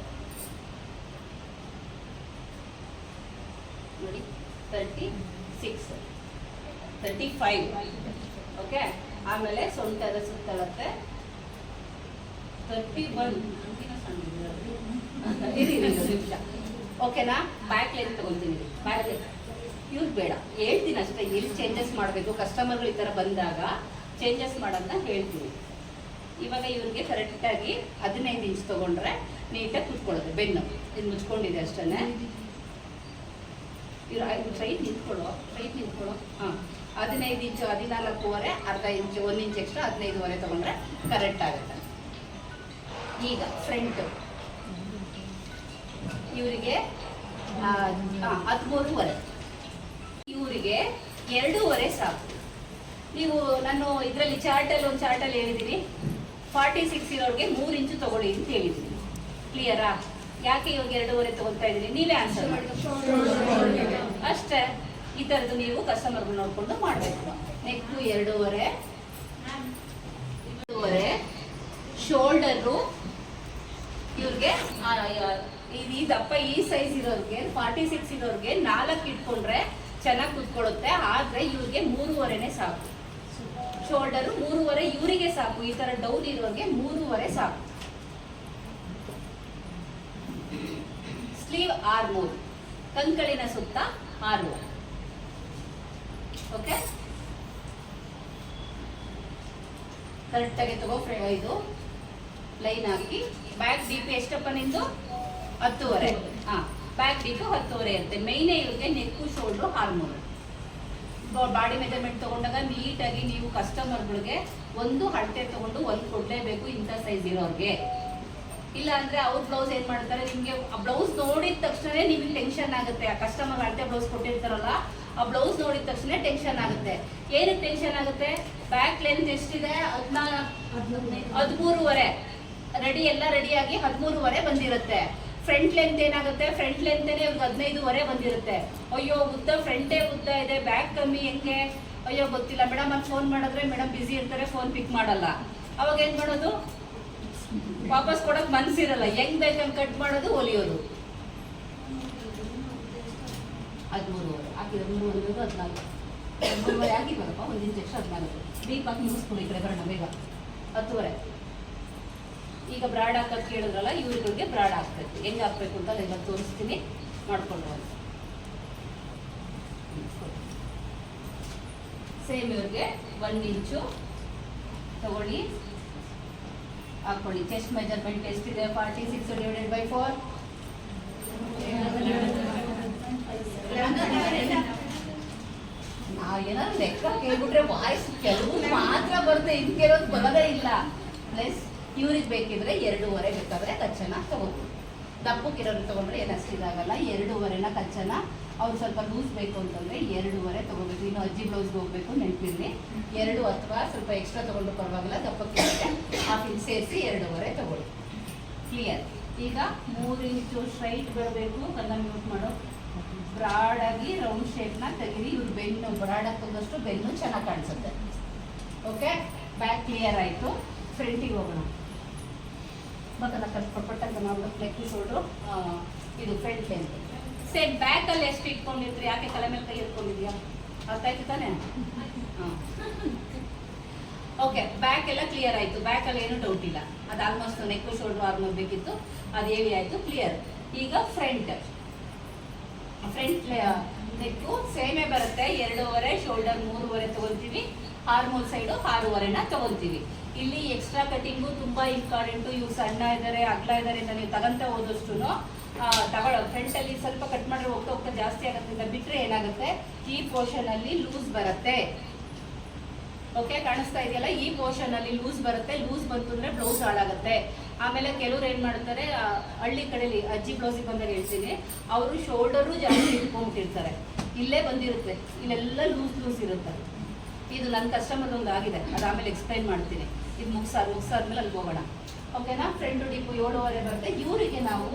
ನೋಡಿ, 36, 35. ಓಕೆ, ಆಮೇಲೆ ಸೊಂಟದ ಸುತ್ತಳತೆ 31. ನಿಮಿಷ. ಓಕೆನಾ? ಬ್ಯಾಕ್ ಲೈನ್ ತಗೊಳ್ತೀನಿ. ಬ್ಯಾಕ್ ಲೈನ್ ಇವ್ರು ಬೇಡ, ಹೇಳ್ತೀನಿ ಅಷ್ಟೇ. ಎಲ್ಲಿ ಚೇಂಜಸ್ ಮಾಡಬೇಕು ಕಸ್ಟಮರ್ಗಳು ಈ ಥರ ಬಂದಾಗ ಚೇಂಜಸ್ ಮಾಡೋದನ್ನ ಹೇಳ್ತೀನಿ. ಇವಾಗ ಇವ್ರಿಗೆ ಕರೆಕ್ಟಾಗಿ 15 ಇಂಚ್ ತೊಗೊಂಡ್ರೆ ನೀಟಾಗಿ ಕುತ್ಕೊಳ್ಳೋದು. ಬೆನ್ನು ಇದು ಮುಚ್ಕೊಂಡಿದೆ ಅಷ್ಟೇ. ಇವ್ರು ಸ್ಟ್ರೈಟ್ ನಿಂತ್ಕೊಳ್ಳೋ. ಹಾಂ, 15 ಇಂಚು 14.5, ಅರ್ಧ ಇಂಚು 1 ಇಂಚ್ ಎಕ್ಸ್ಟ್ರಾ 15.5 ತೊಗೊಂಡ್ರೆ ಕರೆಕ್ಟ್ ಆಗುತ್ತೆ. ಈಗ ಫ್ರಂಟು ಇವರಿಗೆ 13.5, ಇವರಿಗೆ 2.5 ಸಾಕು. ನೀವು ನಾನು ಇದರಲ್ಲಿ ಒಂದು ಚಾರ್ಟಲ್ಲಿ ಹೇಳಿದ್ದೀನಿ, 46 ಇರೋರಿಗೆ 3 ಇಂಚು ತಗೊಳ್ಳಿ ಅಂತ ಹೇಳಿದ್ದೀನಿ. ಕ್ಲಿಯರಾ? ಯಾಕೆ ಇವಾಗ 2.5 ತಗೊಳ್ತಾ ಇದ್ದೀನಿ, ನೀವೇ ಆನ್ಸರ್ ಮಾಡಿ ಅಷ್ಟೇ. ಈ ಥರದ್ದು ನೀವು ಕಸ್ಟಮರ್ಗಳು ನೋಡ್ಕೊಂಡು ಮಾಡಬೇಕು. ನೆಕ್ಕು 2.5 ಶೋಲ್ಡರು ಇವ್ರಿಗೆ ಈ ದಪ್ಪ ಈ ಸೈಜ್ ಇರೋರಿಗೆ 46 ಇರೋರಿಗೆ 4 ಇಟ್ಕೊಂಡ್ರೆ ಚೆನ್ನಾಗಿ ಕುತ್ಕೊಳ್ಳುತ್ತೆ. ಆದ್ರೆ ಇವ್ರಿಗೆ 3.5 ಸಾಕು. ಶೋಲ್ಡರು 3.5 ಇವರಿಗೆ ಸಾಕು. ಈ ತರ ಡೌನ್ ಇರೋರಿಗೆ 3.5 ಸಾಕು. ಸ್ಲೀವ್ 6 ಕಂಕಳಿನ ಸುತ್ತ 6. ಓಕೆ, ಕರೆಕ್ಟಾಗಿ ತಗೋ. ಇದು ಲೈನ್ ಹಾಕಿ ಬ್ಯಾಕ್ ಡೀಪ್ ಎಷ್ಟಪ್ಪ ನಿಂದು? 10.5. ಹಾಂ, ಬ್ಯಾಕ್ ಡೀಪು 10.5 ಇರುತ್ತೆ. ಮೈನೇ ಇವ್ರಿಗೆ ನೆಕ್ಕು ಶೋಲ್ಡ್ರು 6. ಬಾಡಿ ಮೆಜರ್ಮೆಂಟ್ ತಗೊಂಡಾಗ ನೀಟಾಗಿ ನೀವು ಕಸ್ಟಮರ್ಗಳಿಗೆ ಒಂದು ಅಳತೆ ತಗೊಂಡು ಒಂದು ಕೊಡಲೇಬೇಕು, ಇಂಥ ಸೈಜ್ ಇರೋರಿಗೆ. ಇಲ್ಲ ಅಂದ್ರೆ ಅವ್ರ ಬ್ಲೌಸ್ ಏನ್ ಮಾಡ್ತಾರೆ, ನಿಮ್ಗೆ ಆ ಬ್ಲೌಸ್ ನೋಡಿದ ತಕ್ಷಣ ನಿಮ್ಗೆ ಟೆನ್ಷನ್ ಆಗುತ್ತೆ. ಆ ಕಸ್ಟಮರ್ ಅಳತೆ ಬ್ಲೌಸ್ ಕೊಟ್ಟಿರ್ತಾರಲ್ಲ, ಆ ಬ್ಲೌಸ್ ನೋಡಿದ ತಕ್ಷಣ ಟೆನ್ಷನ್ ಆಗುತ್ತೆ. ಏನಕ್ಕೆ ಟೆನ್ಷನ್ ಆಗುತ್ತೆ? ಬ್ಯಾಕ್ ಲೆಂತ್ ಎಷ್ಟಿದೆ? 13.5. ಎಲ್ಲ ರೆಡಿಯಾಗಿ 13.5 ಬಂದಿರುತ್ತೆ. ಫ್ರಂಟ್ ಲೆಂತ್ ಏನಾಗುತ್ತೆ? ಫ್ರಂಟ್ ಲೆಂತ್ ಇವ್ರಿಗೆ 15.5 ಬಂದಿರುತ್ತೆ. ಅಯ್ಯೋ ಉದ್ದ, ಫ್ರಂಟೇ ಉದ್ದ ಇದೆ, ಬ್ಯಾಕ್ ಕಮ್ಮಿ, ಹೆಂಗೆ? ಅಯ್ಯೋ ಗೊತ್ತಿಲ್ಲ ಮೇಡಮ್ ಅಂತ ಫೋನ್ ಮಾಡಿದ್ರೆ ಮೇಡಮ್ ಬಿಸಿ ಇರ್ತಾರೆ, ಫೋನ್ ಪಿಕ್ ಮಾಡಲ್ಲ. ಅವಾಗ ಏನ್ ಮಾಡೋದು? ವಾಪಸ್ ಕೊಡಕ್ ಮನ್ಸಿರಲ್ಲ, ಹೆಂಗ್ ಬೇಕಂಗ್ ಕಟ್ ಮಾಡೋದು, ಹೊಲಿಯೋದು. 13.5 ಹಾಕಿದ್ರೆ 3.5, 14 ಹಾಕಿದ್ವಲ್ಲಪ್ಪ, 1 ಇಂಚ್ ಎಕ್ಸ್ಟ್ರಾ 14. ಡೀಪ್ ಹಾಕಿ ಮುಗಿಸ್ಕೊಡಿ ಈ ಕಡೆ ಬರೋಣ ಬೇಗ. 10.5. ಈಗ ಬ್ರಾಡ್ ಹಾಕೋದು ಕೇಳಿದ್ರಲ್ಲ, ಇವ್ರಿಗೆ ಬ್ರಾಡ್ ಹಾಕ್ಬೇಕು. ಹೆಂಗೆ ಹಾಕ್ಬೇಕು ಅಂತ ಎಲ್ಲ ತೋರಿಸ್ತೀನಿ, ಮಾಡ್ಕೊಂಡು ಸೇಮ್ ಇವ್ರಿಗೆ 1 ಇಂಚು ತಗೊಳ್ಳಿ, ಹಾಕೊಳ್ಳಿ. ಚೆಸ್ಟ್ ಮೆಜರ್ಮೆಂಟ್ ಎಷ್ಟಿದೆ? 46/4. ನಾವೇನಾದ್ರು ಲೆಕ್ಕ ಕೇಳ್ಬಿಟ್ರೆ ವಾಯ್ಸ್ ಕೆಲವು ಮಾತ್ರ ಬರುತ್ತೆ, ಇನ್ ಕೆಲವ್ರು ಬರೋದೇ ಇಲ್ಲ. ಪ್ಲಸ್ ಇವ್ರಿಗೆ ಬೇಕಿದ್ರೆ 2.5 ಬೇಕಾದ್ರೆ ಕಚ್ಚನ ತಗೋಬೋದು. ದಪ್ಪಕ್ಕಿರೋರು ತಗೊಂಡ್ರೆ ಏನಷ್ಟು ಇದಾಗಲ್ಲ. 2.5ನ ಕಚ್ಚನ. ಅವ್ರು ಸ್ವಲ್ಪ ಲೂಸ್ ಬೇಕು ಅಂತಂದ್ರೆ 2.5 ತಗೋಬೇಕು. ಇನ್ನು ಅಜ್ಜಿ ಬ್ಲೌಸ್ಗೆ ಹೋಗ್ಬೇಕು, ನೆನಪಿರ್ಲಿ. 2 ಅಥವಾ ಸ್ವಲ್ಪ ಎಕ್ಸ್ಟ್ರಾ ತಗೊಂಡು ಪರವಾಗಿಲ್ಲ, ದಪ್ಪಕ್ಕಿರುತ್ತೆ. ಹಾಫ್ ಇಂಚ್ ಸೇರಿಸಿ 2.5 ತಗೊಳ್ಳಿ. ಕ್ಲಿಯರ್? ಈಗ 3 ಇಂಚು ಸ್ಟ್ರೈಟ್ ಬರಬೇಕು. ಕನ್ನ ಮ್ಯೂಟ್ ಮಾಡೋ. ಬ್ರಾಡಾಗಿ ರೌಂಡ್ ಶೇಪ್ನ ತೆಗೀರಿ. ಇವ್ರು ಬೆನ್ನು ಬ್ರಾಡಾಗಿ ತಂದಷ್ಟು ಬೆನ್ನು ಚೆನ್ನಾಗಿ ಕಾಣಿಸುತ್ತೆ. ಓಕೆ, ಬ್ಯಾಕ್ ಕ್ಲಿಯರ್ ಆಯಿತು. ಫ್ರಂಟಿಗೆ ಹೋಗೋಣ. ಮಕ್ಕಳ ಕಟ್ಪಟ್ಟಂತ ಮಾಡ್ಬೇಕು. ನೆಕ್ ಶೋಲ್ಡ್ರು ಇದು ಫ್ರಂಟ್ ಲೆಂತ್. ಸೇಮ್ ಬ್ಯಾಕಲ್ಲಿ ಎಷ್ಟು ಇಟ್ಕೊಂಡಿರ್ತೀರಿ? ಯಾಕೆ ತಲೆ ಮೇಲೆ ಕೈ ಇಟ್ಕೊಂಡಿದ್ಯಾ? ಅರ್ಥ ಆಯ್ತು ತಾನೆ? ಹಾಂ, ಓಕೆ, ಬ್ಯಾಕ್ ಎಲ್ಲ ಕ್ಲಿಯರ್ ಆಯ್ತು. ಬ್ಯಾಕ್ ಅಲ್ಲಿ ಏನು ಡೌಟ್ ಇಲ್ಲ. ಅದು ಆಲ್ಮೋಸ್ಟ್ ನೆಕ್ ಶೋಲ್ಡರ್ ಆರ್ಮ್ ಬೇಕಿತ್ತು, ಅದು ಹೇಳಿ ಆಯ್ತು, ಕ್ಲಿಯರ್. ಈಗ ಫ್ರಂಟ್ ನೆಕ್ಕು ಸೇಮೇ ಬರುತ್ತೆ. 2.5 ಶೋಲ್ಡರ್ 3.5 ತಗೊಳ್ತೀವಿ. ಆರ್ಮೋಲ್ ಸೈಡು 6.5ನ ತಗೊಳ್ತೀವಿ. ಇಲ್ಲಿ ಎಕ್ಸ್ಟ್ರಾ ಕಟಿಂಗು ತುಂಬಾ ಇಂಪಾರ್ಟೆಂಟು. ಇವು ಸಣ್ಣ ಇದ್ದಾರೆ, ಅಗ್ಲ ಇದ್ದಾರೆ ಅಂತ ನೀವು ತಗೊಂತ ಹೋದಷ್ಟು ತಗೊಳ್ಳೋ ಫ್ರಂಟ್ ಅಲ್ಲಿ ಸ್ವಲ್ಪ ಕಟ್ ಮಾಡಿದ್ರೆ ಹೋಗ್ತಾ ಹೋಗ್ತಾ ಜಾಸ್ತಿ ಆಗೋದ್ರಿಂದ ಬಿಟ್ರೆ ಏನಾಗುತ್ತೆ, ಈ ಪೋರ್ಷನ್ ಅಲ್ಲಿ ಲೂಸ್ ಬರುತ್ತೆ. ಓಕೆ, ಕಾಣಿಸ್ತಾ ಇದೆಯಲ್ಲ, ಈ ಪೋರ್ಷನ್ ಅಲ್ಲಿ ಲೂಸ್ ಬರುತ್ತೆ. ಲೂಸ್ ಬಂತು ಅಂದ್ರೆ ಬ್ಲೌಸ್ ಹಾಳಾಗುತ್ತೆ. ಆಮೇಲೆ ಕೆಲವ್ರು ಏನ್ ಮಾಡ್ತಾರೆ, ಹಳ್ಳಿ ಕಡೆಯಲ್ಲಿ ಅಜ್ಜಿ ಬ್ಲೌಸಿಗೆ ಬಂದಾಗ ಹೇಳ್ತೀನಿ, ಅವರು ಶೋಲ್ಡರು ಜಾಸ್ತಿ ಇಟ್ಕೊಂಡ್ಬಿಟ್ಟಿರ್ತಾರೆ. ಇಲ್ಲೇ ಬಂದಿರುತ್ತೆ, ಇಲ್ಲೆಲ್ಲ ಲೂಸ್ ಇರುತ್ತೆ. ಇದು ನನ್ನ ಕಸ್ಟಮರ್ ಒಂದು ಆಗಿದೆ, ಅದು ಆಮೇಲೆ ಎಕ್ಸ್ಪ್ಲೈನ್ ಮಾಡ್ತೀನಿ. ಇದು ಮುಗ್ಸಾದ್ಮೇಲೆ ಅಲ್ಲಿ ಹೋಗೋಣ. ಓಕೆನಾ? ಫ್ರಂಟ್ ಡಿಪ್ಪು 7.5 ಬರುತ್ತೆ. ಇವರಿಗೆ ನಾವು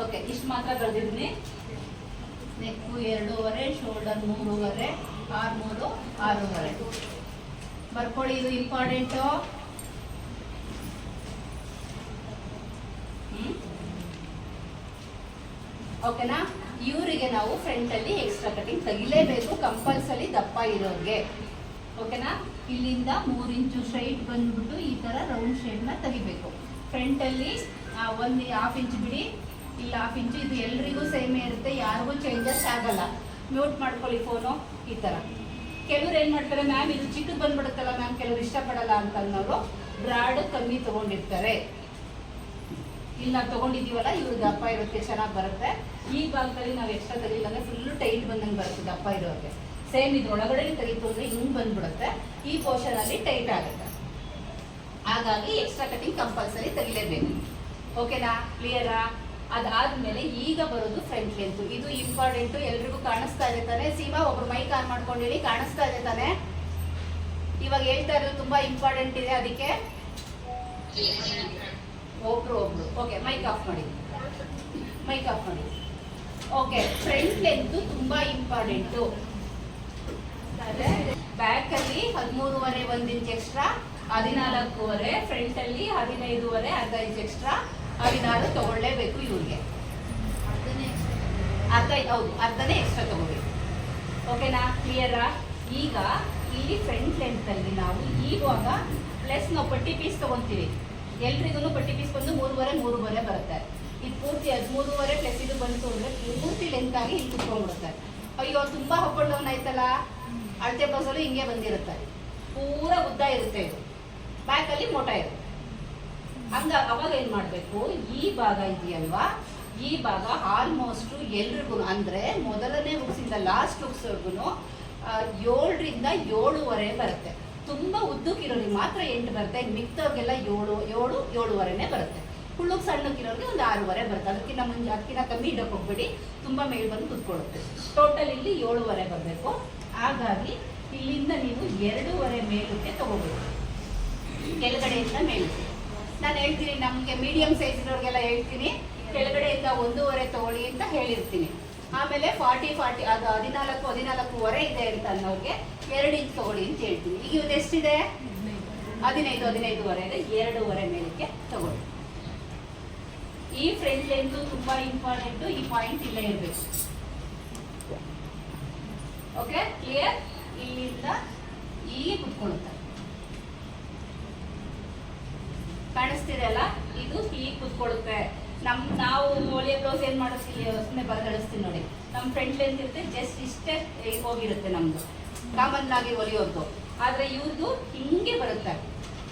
ಓಕೆ ಇಷ್ಟು ಮಾತ್ರ ಬರೆದಿದ್ದೀನಿ. ನೆಕ್ಕು 2.5, ಶೋಲ್ಡರ್ 3.5, ಆರ್ಮೋಲು 6.5 ಬರ್ಕೊಳ್ಳಿ. ಇದು ಇಂಪಾರ್ಟೆಂಟು. ಓಕೆನಾ? ಇವರಿಗೆ ನಾವು ಫ್ರಂಟ್ ಅಲ್ಲಿ ಎಕ್ಸ್ಟ್ರಾ ಕಟಿಂಗ್ ತೆಗಿಲೇಬೇಕು, ಕಂಪಲ್ಸರಿ ದಪ್ಪ ಇರೋರಿಗೆ. ಓಕೆನಾ? ಇಲ್ಲಿಂದ 3 ಇಂಚು ಸ್ಟ್ರೈಟ್ ಬಂದ್ಬಿಟ್ಟು ಈ ತರ ರೌಂಡ್ ಶೇಪ್ ನ ತೆಗಿಬೇಕು. ಫ್ರಂಟ್ ಅಲ್ಲಿ 1.5 ಇಂಚ್ ಬಿಡಿ, ಇಲ್ಲ 1/2 ಇಂಚು. ಇದು ಎಲ್ರಿಗೂ ಸೇಮೇ ಇರುತ್ತೆ, ಯಾರಿಗೂ ಚೇಂಜಸ್ ಆಗಲ್ಲ. ಮ್ಯೂಟ್ ಮಾಡ್ಕೊಳ್ಳಿ ಫೋನು. ಈ ತರ ಕೆಲವ್ರು ಏನ್ ಮಾಡ್ತಾರೆ, ಮ್ಯಾಮ್ ಇದು ಚಿಕ್ಕದು ಬಂದ್ಬಿಡುತ್ತಲ್ಲ ಮ್ಯಾಮ್, ಕೆಲವ್ರು ಇಷ್ಟಪಡಲ್ಲ ಅಂತ ಅನ್ನೋರು ಬ್ರಾಡ್ ಕಮ್ಮಿ ತಗೊಂಡಿರ್ತಾರೆ. ಇಲ್ಲಿ ನಾವು ತಗೊಂಡಿದೀವಲ್ಲ, ಇವ್ರು ದಪ್ಪ ಇರುತ್ತೆ, ಚೆನ್ನಾಗಿ ಬರುತ್ತೆ. ಈ ಭಾಗದಲ್ಲಿ ನಾವು ಎಕ್ಸ್ಟ್ರಾ ತೆಗಿಲ್ಲ ಅಂದ್ರೆ ಫುಲ್ ಟೈಟ್ ಬಂದಂಗೆ ಬರುತ್ತೆ ದಪ್ಪ ಇರೋರಿಗೆ. ಸೇಮ್ ಇದು ಒಳಗಡೆ ತೆಗಿತು ಅಂದ್ರೆ ಹಿಂಗ್ ಬಂದ್ಬಿಡುತ್ತೆ, ಈ ಪೋರ್ಷನ್ ಅಲ್ಲಿ ಟೈಟ್ ಆಗುತ್ತೆ. ಹಾಗಾಗಿ ಎಕ್ಸ್ಟ್ರಾ ಕಟಿಂಗ್ ಕಂಪಲ್ಸರಿ ತೆಗಿಲೇಬೇಕು. ಓಕೆನಾ? ಕ್ಲಿಯರಾ? ಅದಾದ್ಮೇಲೆ ಈಗ ಬರೋದು ಫ್ರಂಟ್ ಲೆಂತ್. ಇದು ಇಂಪಾರ್ಟೆಂಟು, ಎಲ್ರಿಗೂ ಕಾಣಿಸ್ತಾ ಇದೆ ತಾನೆ? ಸೀಮಾ ಒಬ್ರು ಮೈಕ್ ಆನ್ ಮಾಡ್ಕೊಂಡಿರಿ, ಕಾಣಿಸ್ತಾ ಇದೆ ತಾನೆ? ಇವಾಗ ಹೇಳ್ತಾ ಇರೋದು ತುಂಬಾ ಇಂಪಾರ್ಟೆಂಟ್ ಇದೆ, ಅದಕ್ಕೆ ಒಬ್ರು ಓಕೆ ಮೈಕ್ ಆಫ್ ಮಾಡಿ. ಓಕೆ, ಫ್ರಂಟ್ ಲೆಂತ್ ತುಂಬಾ ಇಂಪಾರ್ಟೆಂಟು. ಬ್ಯಾಕ್ ಅಲ್ಲಿ 13.5 1 ಇಂಚ್ ಎಕ್ಸ್ಟ್ರಾ, 14.5. ಫ್ರಂಟ್ ಅಲ್ಲಿ 15.5 ಅರ್ಧ ಇಂಚ್ ಎಕ್ಸ್ಟ್ರಾ, 16 ತಗೊಳ್ಳೇಬೇಕು. ಇವ್ರಿಗೆ ಅರ್ಧನೇ ಎಕ್ಸ್ಟ್ರಾ ತಗೋಬೇಕು. ಓಕೆನಾ? ಕ್ಲಿಯರಾ? ಈಗ ಇಲ್ಲಿ ಫ್ರಂಟ್ ಲೆಂತ್ ಅಲ್ಲಿ ನಾವು ಈವಾಗ ಪ್ಲಸ್ ನಾವು ಪಟ್ಟಿ ಪೀಸ್ ತಗೊಂತೀವಿ. ಎಲ್ರಿಗೂ ಪಟ್ಟಿ ಪೀಸ್ ಬಂದು 3.5 ಬರುತ್ತೆ. ಇದು ಪೂರ್ತಿ 13.5 ಪ್ಲಸ್ ಇದು ಬಂತು ಅಂದ್ರೆ ಪೂರ್ತಿ ಲೆಂತ್ ಆಗಿ ಇಲ್ಲಿ ಕುತ್ಕೊಂಡ್ಬಿಡುತ್ತೆ. ಅಯ್ಯೋ ತುಂಬಾ ಹಾಕೊಂಡು ಡೌನ್ ಆಯ್ತಲ್ಲ, ಅಳತೆ ಬ್ಲೌಸಲ್ಲೂ ಹಿಂಗೆ ಬಂದಿರುತ್ತೆ, ಪೂರ ಉದ್ದ ಇರುತ್ತೆ. ಇದು ಬ್ಯಾಕ್ ಅಲ್ಲಿ ಮೋಟ ಇರುತ್ತೆ. ಅವಾಗ ಏನ್ ಮಾಡ್ಬೇಕು, ಈ ಭಾಗ ಇದೆಯಲ್ವಾ, ಈ ಭಾಗ ಆಲ್ಮೋಸ್ಟ್ ಎಲ್ರಿಗೂ ಅಂದ್ರೆ ಮೊದಲನೇ ಹುಕ್ಸಿಂದ ಲಾಸ್ಟ್ ಹುಕ್ಸ್ವರ್ಗು 7ರಿಂದ 7.5 ಬರುತ್ತೆ. ತುಂಬಾ ಉದ್ದಕ್ಕಿರೋರಿಗೆ ಮಾತ್ರ 8 ಬರುತ್ತೆ. ಮಿಕ್ತವ್ರಿಗೆಲ್ಲ 7.5 ಬರುತ್ತೆ. ಹುಳುಕ್ ಸಣ್ಣಕ್ಕಿರೋರಿಗೆ ಒಂದು 6.5 ಬರುತ್ತೆ. ಅದಕ್ಕಿಂತ ಕಮ್ಮಿ ಇಡಕ್ಕೆ ಹೋಗ್ಬೇಡಿ, ತುಂಬಾ ಮೇಲ್ ಬಂದು ಕುತ್ಕೊಳ್ಳುತ್ತೆ. ಟೋಟಲ್ ಇಲ್ಲಿ 7.5 ಬರಬೇಕು. ಹಾಗಾಗಿ ಇಲ್ಲಿಂದ ನೀವು 2.5 ಮೇಲಕ್ಕೆ ತಗೋಬೇಕು, ಕೆಳಗಡೆಯಿಂದ ಮೇಲಕ್ಕೆ. ನಾನು ಹೇಳ್ತೀನಿ, ನಮಗೆ ಮೀಡಿಯಂ ಸೈಜ್ ಇರೋರಿಗೆಲ್ಲ ಹೇಳ್ತೀನಿ, ಕೆಳಗಡೆಯಿಂದ 1.5 ತಗೊಳ್ಳಿ ಅಂತ ಹೇಳಿರ್ತೀನಿ. ಆಮೇಲೆ 40 ಅದು 14.5 ಇದೆ ಅಂತ ಅನ್ನೋರಿಗೆ 2 ಇಂಚ್ ತಗೊಳ್ಳಿ ಅಂತ ಹೇಳ್ತೀನಿ. ಈಗ ಇವ್ದು ಎಷ್ಟಿದೆ? 15.5 ಇದೆ. 2.5 ಮೇಲಕ್ಕೆ ತಗೊಳ್ಳಿ. ಈ ಫ್ರಂಟ್ ಲೆಂತ್ ತುಂಬಾ ಇಂಪಾರ್ಟೆಂಟ್. ಈ ಪಾಯಿಂಟ್ ಇಲ್ಲೇ ಇರಬೇಕು. Okay, clear? ಇಲ್ಲಿಂದ ಹೀಗೆ ಕುತ್ಕೊಳ್ಳುತ್ತೆ, ಕಾಣಿಸ್ತಿದೆ ಅಲ್ಲ? ಇದು ಹೀಗೆ ಕುತ್ಕೊಳ್ಳುತ್ತೆ. ನಾವು ಹೊಲಿಯೋ ಬ್ಲೌಸ್ ಏನ್ ಮಾಡಿಸ್ತೀವಿ, ಸುಮ್ಮನೆ ಬರದಳಿಸ್ತೀನಿ ನೋಡಿ. ನಮ್ಮ ಫ್ರಂಟ್ ಲೆಂತ್ ಇರುತ್ತೆ, ಜಸ್ಟ್ ಇಷ್ಟೇ ಹೋಗಿರುತ್ತೆ ನಮ್ದು ಕಾಮನ್ ಆಗಿ ಹೊಲಿಯೋದು. ಆದ್ರೆ ಇವ್ರದ್ದು ಹಿಂಗೆ ಬರುತ್ತೆ.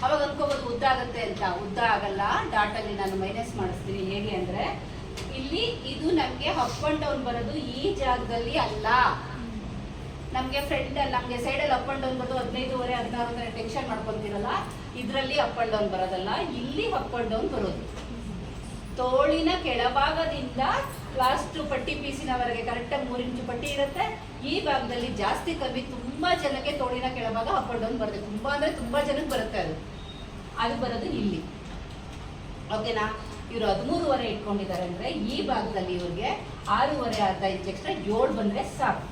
ಅವಾಗ ಅನ್ಕೋಬೋದು ಉದ್ದ ಆಗುತ್ತೆ ಅಂತ. ಉದ್ದ ಆಗಲ್ಲ. ಡಾಟಲ್ಲಿ ನಾನು ಮೈನಸ್ ಮಾಡಿಸ್ತೀನಿ. ಹೇಗೆ ಅಂದ್ರೆ, ಇಲ್ಲಿ ಇದು ನಮ್ಗೆ ಅಪ್ ಅಂಡ್ ಡೌನ್ ಬರೋದು ಈ ಜಾಗದಲ್ಲಿ ಅಲ್ಲ. ನಮ್ಗೆ ಫ್ರಂಟ್ ನಮ್ಗೆ ಸೈಡಲ್ಲಿ ಅಪ್ ಅಂಡ್ ಡೌನ್ ಬರೋದು 15.5 16 ಟೆನ್ಷನ್ ಮಾಡ್ಕೊಂತೀರಲ್ಲ, ಇದರಲ್ಲಿ ಅಪ್ ಅಂಡ್ ಡೌನ್ ಬರೋದಲ್ಲ, ಇಲ್ಲಿ ಅಪ್ ಅಂಡ್ ಡೌನ್ ಬರೋದು. ತೋಳಿನ ಕೆಳಭಾಗದಿಂದ ಲಾಸ್ಟ್ ಪಟ್ಟಿ ಪೀಸಿನವರೆಗೆ ಕರೆಕ್ಟಾಗಿ 3 ಇಂಚು ಪಟ್ಟಿ ಇರುತ್ತೆ. ಈ ಭಾಗದಲ್ಲಿ ಜಾಸ್ತಿ ಕಮ್ಮಿ ತುಂಬಾ ಜನಕ್ಕೆ ತೋಳಿನ ಕೆಳಭಾಗ ಅಪ್ ಅಂಡ್ ಡೌನ್ ಬರುತ್ತೆ. ತುಂಬಾ ಅಂದ್ರೆ ತುಂಬಾ ಜನಕ್ಕೆ ಬರುತ್ತೆ. ಅದು ಬರೋದು ಇಲ್ಲಿ. ಓಕೆನಾ? ಇವರು 13.5 ಇಟ್ಕೊಂಡಿದ್ದಾರೆ ಅಂದ್ರೆ ಈ ಭಾಗದಲ್ಲಿ ಇವ್ರಿಗೆ 6.5 ಅರ್ಧ ಇಂಚ್ ಎಕ್ಸ್ಟ್ರಾ 7 ಬಂದ್ರೆ ಸಾಕು.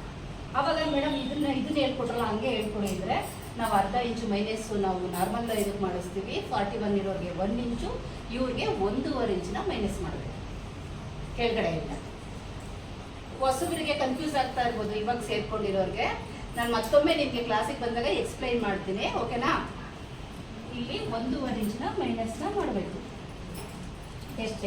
ಅವಾಗ ಮೇಡಮ್ ಇದನ್ನ ಹೇಳ್ಕೊಟ್ರಲ್ಲ, ಹಂಗೆ ಹೇಳ್ಕೊಂಡಿದ್ರೆ ನಾವು ಅರ್ಧ ಇಂಚು ಮೈನಸ್ ನಾವು ನಾರ್ಮಲ್ ಇದಕ್ಕೆ ಮಾಡಿಸ್ತೀವಿ. 41 ಇರೋರಿಗೆ 1 ಇಂಚು, ಇವ್ರಿಗೆ 1.5 ಇಂಚಿನ ಮೈನಸ್ ಮಾಡಬೇಕು ಕೆಳಗಡೆಯಿಂದ. ಹೊಸಬರಿಗೆ ಕನ್ಫ್ಯೂಸ್ ಆಗ್ತಾ ಇರ್ಬೋದು ಇವಾಗ ಸೇರ್ಕೊಂಡಿರೋರಿಗೆ. ನಾನು ಮತ್ತೊಮ್ಮೆ ನಿಮಗೆ ಕ್ಲಾಸಿಗೆ ಬಂದಾಗ ಎಕ್ಸ್ಪ್ಲೈನ್ ಮಾಡ್ತೀನಿ, ಓಕೆನಾ? ಇಲ್ಲಿ 1.5 ಇಂಚಿನ ಮೈನಸ್ನ ಮಾಡಬೇಕು. ಎಷ್ಟು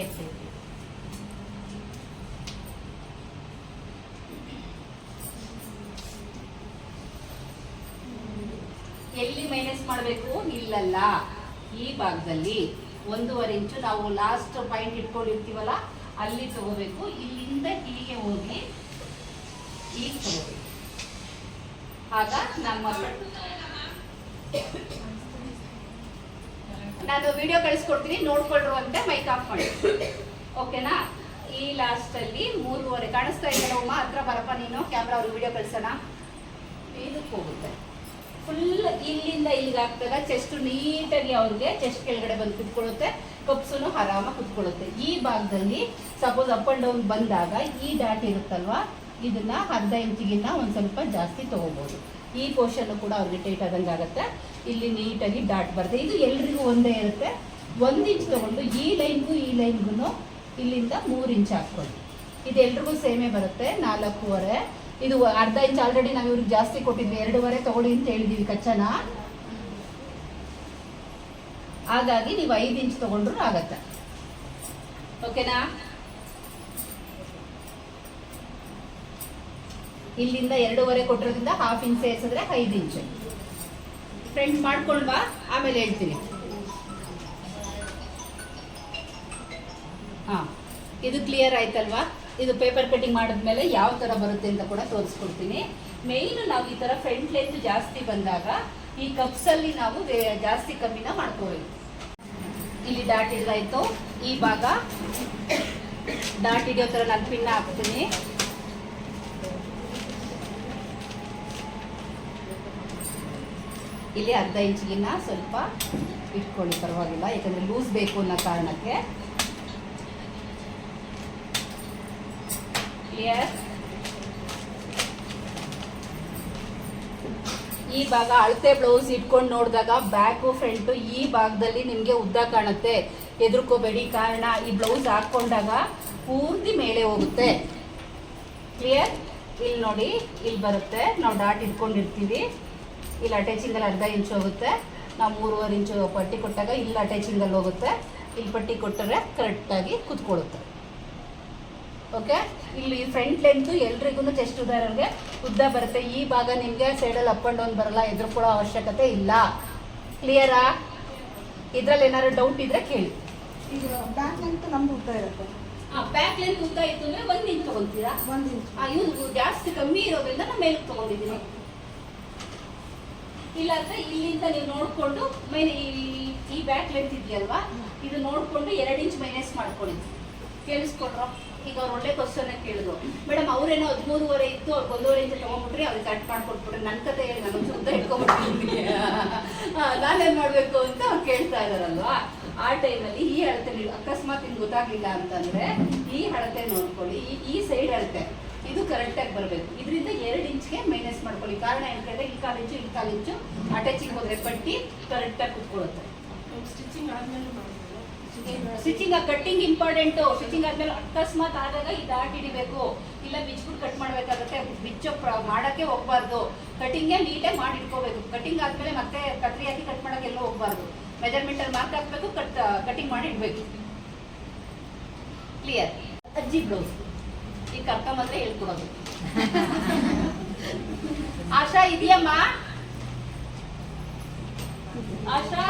ಎಲ್ಲಿ ಮೈನಸ್ ಮಾಡಬೇಕು? ಇಲ್ಲಲ್ಲ, ಈ ಭಾಗದಲ್ಲಿ 1.5 ಇಂಚು ನಾವು ಲಾಸ್ಟ್ ಪಾಯಿಂಟ್ ಇಟ್ಕೊಂಡಿರ್ತೀವಲ್ಲ ಅಲ್ಲಿ ತಗೋಬೇಕು. ಇಲ್ಲಿಂದ ಹೀಗೆ ಹೋಗಿ ಈಗ ತಗೋಬೇಕು. ಆಗ ನಮ್ಮ ನಾನು ವಿಡಿಯೋ ಕಳಿಸ್ಕೊಡ್ತೀನಿ, ನೋಡ್ಕೊಳ್ರು ಅಂತ ಮೈಕ್ ಆಫ್ ಮಾಡಿ, ಓಕೆನಾ? ಈ ಲಾಸ್ಟ್ ಅಲ್ಲಿ 3.5 ಕಾಣಿಸ್ತಾ ಇದೆಯಲ್ಲ ಉಮಾ, ಹತ್ರ ಬರಪ್ಪ ನೀನು, ಕ್ಯಾಮ್ರಾ ಅವ್ರಿಗೆ ವಿಡಿಯೋ ಕಳ್ಸೋಣ. ಇದಕ್ಕೆ ಹೋಗುತ್ತೆ ಫುಲ್ ಇಲ್ಲಿಂದ ಇಲ್ಲಿಗೆ ಹಾಕ್ದಾಗ ಚೆಸ್ಟ್ ನೀಟಾಗಿ ಅವ್ರಿಗೆ ಚೆಸ್ಟ್ ಕೆಳಗಡೆ ಬಂದು ಕುತ್ಕೊಳ್ಳುತ್ತೆ, ಕಪ್ಸುನು ಆರಾಮಾಗಿ ಕುತ್ಕೊಳ್ಳುತ್ತೆ. ಈ ಭಾಗದಲ್ಲಿ ಸಪೋಸ್ ಅಪ್ ಅಂಡ್ ಡೌನ್ ಬಂದಾಗ ಈ ಡಾಟ್ ಇರುತ್ತಲ್ವಾ, ಇದನ್ನ 1/2 ಇಂಚಿಗಿನ್ನ ಒಂದು ಸ್ವಲ್ಪ ಜಾಸ್ತಿ ತಗೋಬಹುದು. ಈ ಪೋರ್ಷನ್ ಕೂಡ ಅವ್ರಿಗೆ ಟೈಟ್ ಆದಂಗೆ ಆಗುತ್ತೆ. ಇಲ್ಲಿ ನೀಟಾಗಿ ಡಾಟ್ ಬರುತ್ತೆ. ಇದು ಎಲ್ರಿಗೂ ಒಂದೇ ಇರುತ್ತೆ. 1 ಇಂಚ್ ತಗೊಂಡು ಈ ಲೈನ್ಗೂ ಇಲ್ಲಿಂದ 3 ಇಂಚ್ ಹಾಕ್ಕೊಳ್ಳಿ. ಇದು ಎಲ್ರಿಗೂ ಸೇಮೇ ಬರುತ್ತೆ, 4.5. ಇದು 1/2 ಇಂಚ್ ಆಲ್ರೆಡಿ ನಾವು ಇವ್ರಿಗೆ ಜಾಸ್ತಿ ಕೊಟ್ಟಿದ್ವಿ, 2.5 ತಗೊಳ್ಳಿ ಅಂತ ಹೇಳಿದೀವಿ ಕಚ್ಚನ. ಹಾಗಾಗಿ ನೀವು 5 ಇಂಚ್ ತಗೊಂಡ್ರು ಆಗತ್ತೆ, ಓಕೆನಾ? ಇಲ್ಲಿಂದ 2.5 ಕೊಟ್ಟಿರೋದ್ರಿಂದ 1/2 ಇಂಚ್ ಸೇರಿಸಿದ್ರೆ 5 ಇಂಚ್. ಫ್ರೆಂಡ್ಸ್ ಮಾಡ್ಕೊಂಡ್ವಾ, ಆಮೇಲೆ ಹೇಳ್ತೀನಿ. ಹಾ, ಇದು ಕ್ಲಿಯರ್ ಆಯ್ತಲ್ವಾ? ಇದು ಪೇಪರ್ ಕಟಿಂಗ್ ಮಾಡಿದ್ಮೇಲೆ ಯಾವ ಥರ ಬರುತ್ತೆ ಅಂತ ಕೂಡ ತೋರಿಸ್ಕೊಡ್ತೀನಿ. ಮೇಯ್ನ್ ನಾವು ಈ ಥರ ಫ್ರಂಟ್ ಲೆಂತ್ ಜಾಸ್ತಿ ಬಂದಾಗ ಈ ಕಪ್ಸಲ್ಲಿ ನಾವು ಜಾಸ್ತಿ ಕಮ್ಮಿನ ಮಾಡ್ಕೋಬೇಕು. ಇಲ್ಲಿ ಡಾಟ್ ಇದಾಯ್ತು, ಈ ಭಾಗ ಡಾಟ್ ಹಿಡಿಯೋ ಥರ ನಾನು ಪಿನ್ನ ಹಾಕ್ತೀನಿ. ಇಲ್ಲಿ 1/2 ಇಂಚಿಗಿನ್ನ ಸ್ವಲ್ಪ ಇಟ್ಕೊಳ್ಳಿ, ಪರವಾಗಿಲ್ಲ, ಯಾಕಂದರೆ ಲೂಸ್ ಬೇಕು ಅನ್ನೋ ಕಾರಣಕ್ಕೆ. ಕ್ಲಿಯರ್? ಈ ಭಾಗ ಅಳತೆ ಬ್ಲೌಸ್ ಇಟ್ಕೊಂಡು ನೋಡಿದಾಗ ಬ್ಯಾಕು ಫ್ರಂಟು ಈ ಭಾಗದಲ್ಲಿ ನಿಮಗೆ ಉದ್ದ ಕಾಣುತ್ತೆ, ಹೆದರ್ಕೋಬೇಡಿ. ಕಾರಣ ಈ ಬ್ಲೌಸ್ ಹಾಕ್ಕೊಂಡಾಗ ಪೂರ್ತಿ ಮೇಲೆ ಹೋಗುತ್ತೆ. ಕ್ಲಿಯರ್? ಇಲ್ಲಿ ನೋಡಿ, ಇಲ್ಲಿ ಬರುತ್ತೆ, ನಾವು ಡಾಟ್ ಇಟ್ಕೊಂಡಿರ್ತೀವಿ, ಇಲ್ಲಿ ಅಟ್ಯಾಚಿಂಗಲ್ಲಿ 1/2 ಇಂಚ್ ಹೋಗುತ್ತೆ. ನಾವು 3.5 ಇಂಚು ಪಟ್ಟಿ ಕೊಟ್ಟಾಗ ಇಲ್ಲಿ ಅಟ್ಯಾಚಿಂಗಲ್ಲಿ ಹೋಗುತ್ತೆ, ಇಲ್ಲಿ ಪಟ್ಟಿ ಕೊಟ್ಟರೆ ಕರೆಕ್ಟಾಗಿ ಕುತ್ಕೊಳ್ಳುತ್ತೆ, ಓಕೆ? ಇಲ್ಲಿ ಫ್ರಂಟ್ ಲೆಂತು ಎಲ್ರಿಗೂ ಚೆಸ್ಟ್ ಉದಾರವ್ರಿಗೆ ಉದ್ದ ಬರುತ್ತೆ. ಈ ಭಾಗ ನಿಮಗೆ ಸೈಡಲ್ಲಿ ಅಪ್ ಆ್ಯಂಡ್ ಡೌನ್ ಬರಲ್ಲ, ಎದುರ್ಕೊಳ್ಳೋ ಅವಶ್ಯಕತೆ ಇಲ್ಲ. ಕ್ಲಿಯರಾ? ಇದರಲ್ಲಿ ಏನಾದ್ರು ಡೌಟ್ ಇದ್ರೆ ಕೇಳಿ. ಈಗ ಬ್ಯಾಕ್ ಲೆಂತ್ ನಮ್ದು ಉದ್ದ ಇರುತ್ತೆ. ಬ್ಯಾಕ್ ಲೆಂತ್ ಉದ್ದ ಇತ್ತು ಅಂದರೆ 1 ಇಂಚ್ ತೊಗೊಳ್ತೀರಾ? 1 ಇಂಚ್. ಇವ್ರು ಜಾಸ್ತಿ ಕಮ್ಮಿ ಇರೋದ್ರಿಂದ ನಾನು ಮೇಲಕ್ಕೆ ತೊಗೊಂಡಿದ್ದೀನಿ. ಇಲ್ಲ ಅಂದರೆ ಇಲ್ಲಿಂದ ನೀವು ನೋಡಿಕೊಂಡು ಈ ಬ್ಯಾಕ್ ಲೆಂತ್ ಇದೆಯಲ್ವಾ, ಇದು ನೋಡಿಕೊಂಡು 2 ಇಂಚ್ ಮೈನಸ್ ಮಾಡ್ಕೊಳ್ಳಿ. ಕೇಳಿಸ್ಕೊಡ್ರೋ? ಈಗ ಅವ್ರು ಒಳ್ಳೆ ಕ್ವಶನ್ ಕೇಳಿದ್ರು, ಮೇಡಮ್ ಅವ್ರೇನೋ 13.5 ಇತ್ತು, ಅವ್ರಿಗೆ 1.5 ಇಂಚ್ ತೊಗೊಂಡ್ಬಿಟ್ರಿ, ಅವ್ರಿಗೆ ಕಟ್ ಮಾಡ್ಕೊಟ್ಬಿಟ್ರಿ. ನನ್ನ ಕತೆ ಹೇಳಿ ನಾನು ಉದ್ದ ಇಟ್ಕೊಂಡ್ಬಿಟ್ಟಿದ್ದೀನಿ, ನಾನೇನು ಮಾಡಬೇಕು ಅಂತ ಅವ್ರು ಕೇಳ್ತಾ ಇದ್ದಾರಲ್ವಾ. ಆ ಟೈಮಲ್ಲಿ ಈ ಅಳತೆ ಅಕಸ್ಮಾತ್ ನಿಮ್ಗೆ ಗೊತ್ತಾಗಲಿಲ್ಲ ಅಂತಂದರೆ ಈ ಅಳತೆ ನೋಡ್ಕೊಳ್ಳಿ. ಈ ಸೈಡ್ ಅಳತೆ ಇದು ಕರೆಕ್ಟಾಗಿ ಬರಬೇಕು. ಇದರಿಂದ 2 ಇಂಚ್ಗೆ ಮೈನಸ್ ಮಾಡ್ಕೊಳ್ಳಿ. ಕಾರಣ ಏನಂತಂದರೆ ಈ 1/4 ಇಂಚು ಅಟ್ಯಾಚಿಂಗ್ ಹೋದರೆ ಪಟ್ಟಿ ಕರೆಕ್ಟಾಗಿ ಕುತ್ಕೊಳ್ಳುತ್ತೆ. ಸ್ಟಿಚಿಂಗ್ ಆದ್ಮೇಲೆ ಸ್ಟಿಚಿಂಗ್ ಕಟ್ಟಿಂಗ್ ಇಂಪಾರ್ಟೆಂಟು. ಸ್ಟಿಚಿಂಗ್ ಆದ್ಮೇಲೆ ಅಕಸ್ಮಾತ್ ಆದಾಗ ಈ ಡಾಟ್ ಹಿಡಿಬೇಕು, ಇಲ್ಲ ಬಿಚ್ಬಿಟ್ಟು ಕಟ್ ಮಾಡಬೇಕಾಗುತ್ತೆ. ಬಿಚ್ಚೋ ಮಾಡೋಕ್ಕೆ ಹೋಗ್ಬಾರ್ದು, ಕಟಿಂಗೇ ನೀಟಾಗಿ ಮಾಡಿ ಇಟ್ಕೋಬೇಕು. ಕಟಿಂಗ್ ಆದಮೇಲೆ ಮತ್ತೆ ಕತ್ರಿ ಹಾಕಿ ಕಟ್ ಮಾಡೋಕ್ಕೆ ಎಲ್ಲೂ ಹೋಗ್ಬಾರ್ದು. ಮೆಜರ್ಮೆಂಟಲ್ಲಿ ಮಾರ್ಕ್ ಹಾಕಬೇಕು, ಕಟಿಂಗ್ ಮಾಡಿ ಇಡಬೇಕು. ಕ್ಲಿಯರ್? ಅಜ್ಜಿ ಬ್ಲೌಸ್ ಈಗ ಕರ್ಕೊಂಬಂದ್ರೆ ಹೇಳ್ಕೊಡೋದು. ಆಶಾ ಇದೆಯಮ್ಮ? ಆಶಾ